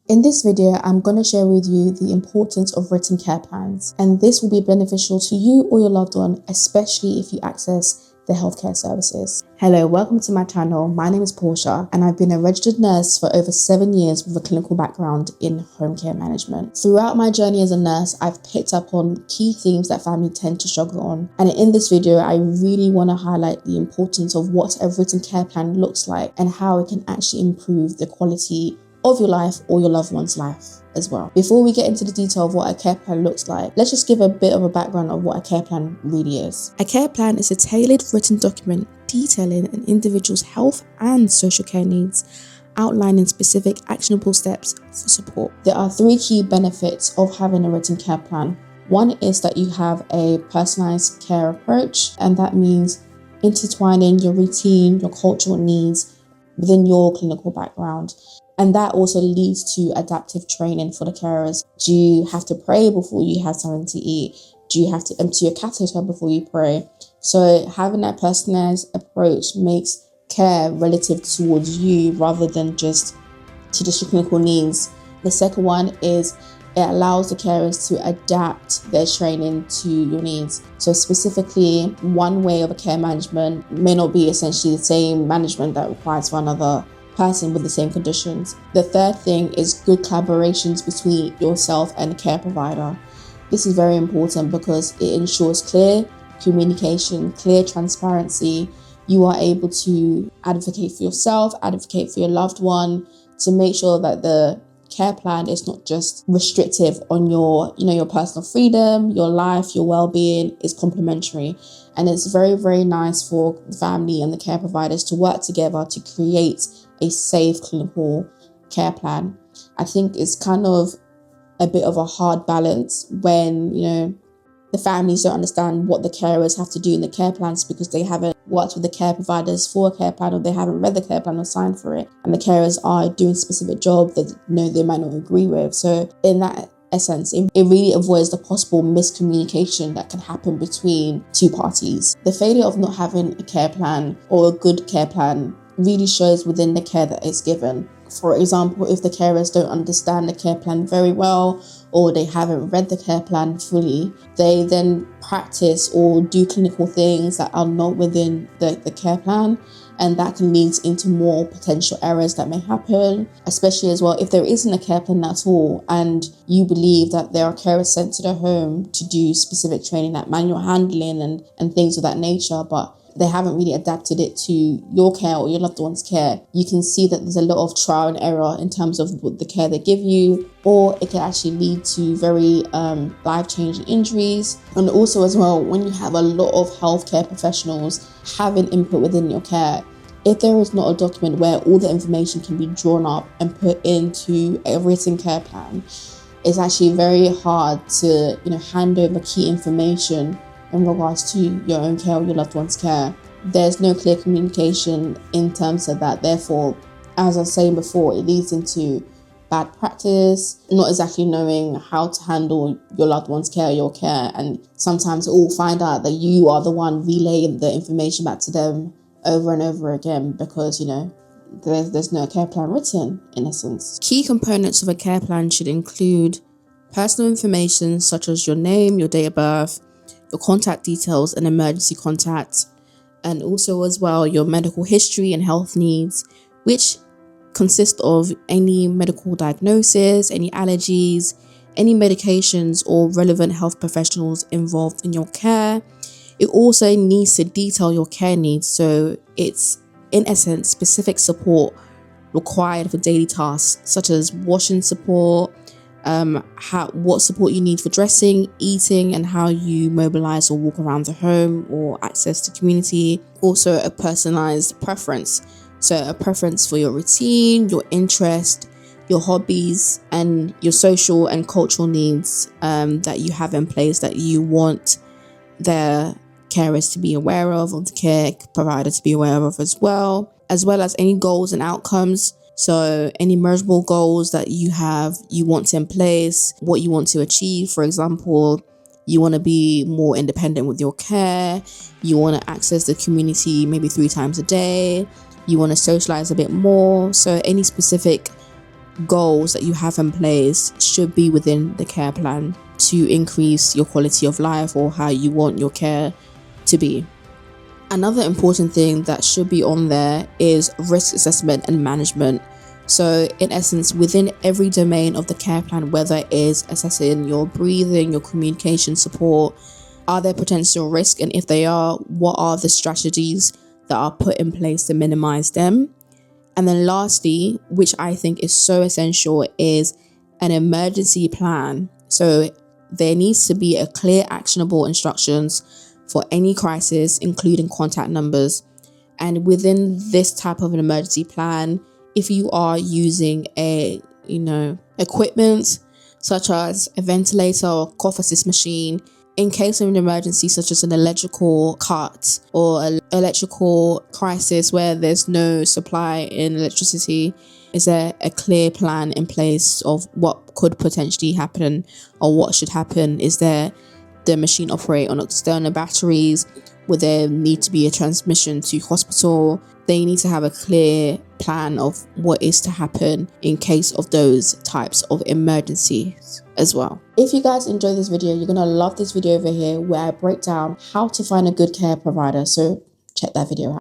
In this video, I'm going to share with you the importance of written care plans, and this will be beneficial to you or your loved one, especially if you access the healthcare services. Hello, welcome to my channel. My name is Portia, and I've been a registered nurse for over 7 years with a clinical background in home care management. Throughout my journey as a nurse, I've picked up on key themes that families tend to struggle on. And in this video, I really want to highlight the importance of what a written care plan looks like and how it can actually improve the quality of your life or your loved one's life as well. Before we get into the detail of what a care plan looks like, let's just give a bit of a background of what a care plan really is. A care plan is a tailored written document detailing an individual's health and social care needs, outlining specific actionable steps for support. There are 3 key benefits of having a written care plan. One is that you have a personalized care approach, and that means intertwining your routine, your cultural needs within your clinical background. And that also leads to adaptive training for the carers. Do you have to pray before you have something to eat? Do you have to empty your catheter before you pray? So having that personalized approach makes care relative towards you rather than just to your clinical needs. The second one is it allows the carers to adapt their training to your needs. So specifically, one way of a care management may not be essentially the same management that requires for another person with the same conditions. The third thing is good collaborations between yourself and the care provider. This is very important because it ensures clear communication, clear transparency. You are able to advocate for yourself, advocate for your loved one, to make sure that the care plan is not just restrictive on your personal freedom, your life, your well-being. Is complementary. And it's very, very nice for the family and the care providers to work together to create a safe clinical care plan. I think it's kind of a bit of a hard balance when, the families don't understand what the carers have to do in the care plans because they haven't worked with the care providers for a care plan, or they haven't read the care plan or signed for it. And the carers are doing a specific job that they might not agree with. So in that essence, it really avoids the possible miscommunication that can happen between 2 parties. The failure of not having a care plan or a good care plan really shows within the care that is given. For example, if the carers don't understand the care plan very well, or they haven't read the care plan fully, they then practice or do clinical things that are not within the care plan, and that can lead into more potential errors that may happen, especially as well if there isn't a care plan at all and you believe that there are carers sent to the home to do specific training like manual handling and things of that nature, but they haven't really adapted it to your care or your loved one's care. You can see that there's a lot of trial and error in terms of the care they give you, or it can actually lead to very life-changing injuries. And also as well, when you have a lot of healthcare professionals having input within your care, if there is not a document where all the information can be drawn up and put into a written care plan, it's actually very hard to hand over key information in regards to your own care or your loved one's care. There's no clear communication in terms of that. Therefore, as I was saying before, it leads into bad practice, not exactly knowing how to handle your loved one's care or your care. And sometimes we'll find out that you are the one relaying the information back to them over and over again because, there's no care plan written, in essence. Key components of a care plan should include personal information such as your name, your date of birth, your contact details and emergency contact, and also as well your medical history and health needs, which consist of any medical diagnosis, any allergies, any medications or relevant health professionals involved in your care. It also needs to detail your care needs, so it's in essence specific support required for daily tasks such as washing support, what support you need for dressing, eating, and how you mobilize or walk around the home or access to community. Also a personalized preference. So a preference for your routine, your interest, your hobbies, and your social and cultural needs that you have in place that you want the carers to be aware of, or the care provider to be aware of as well as any goals and outcomes. So any measurable goals that you want in place, what you want to achieve. For example, you want to be more independent with your care. You want to access the community maybe 3 times a day. You want to socialize a bit more. So any specific goals that you have in place should be within the care plan to increase your quality of life or how you want your care to be. Another important thing that should be on there is risk assessment and management. So in essence, within every domain of the care plan, whether it is assessing your breathing, your communication support, are there potential risks? And if they are, what are the strategies that are put in place to minimize them? And then lastly, which I think is so essential, is an emergency plan. So there needs to be a clear, actionable instructions for any crisis, including contact numbers. And within this type of an emergency plan, if you are using equipment such as a ventilator or cough assist machine, in case of an emergency such as an electrical cut or an electrical crisis where there's no supply in electricity, is there a clear plan in place of what could potentially happen or what should happen? Is there the machine operate on external batteries? Would there need to be a transmission to hospital? They need to have a clear plan of what is to happen in case of those types of emergencies as well. If you guys enjoy this video, you're going to love this video over here where I break down how to find a good care provider. So check that video out.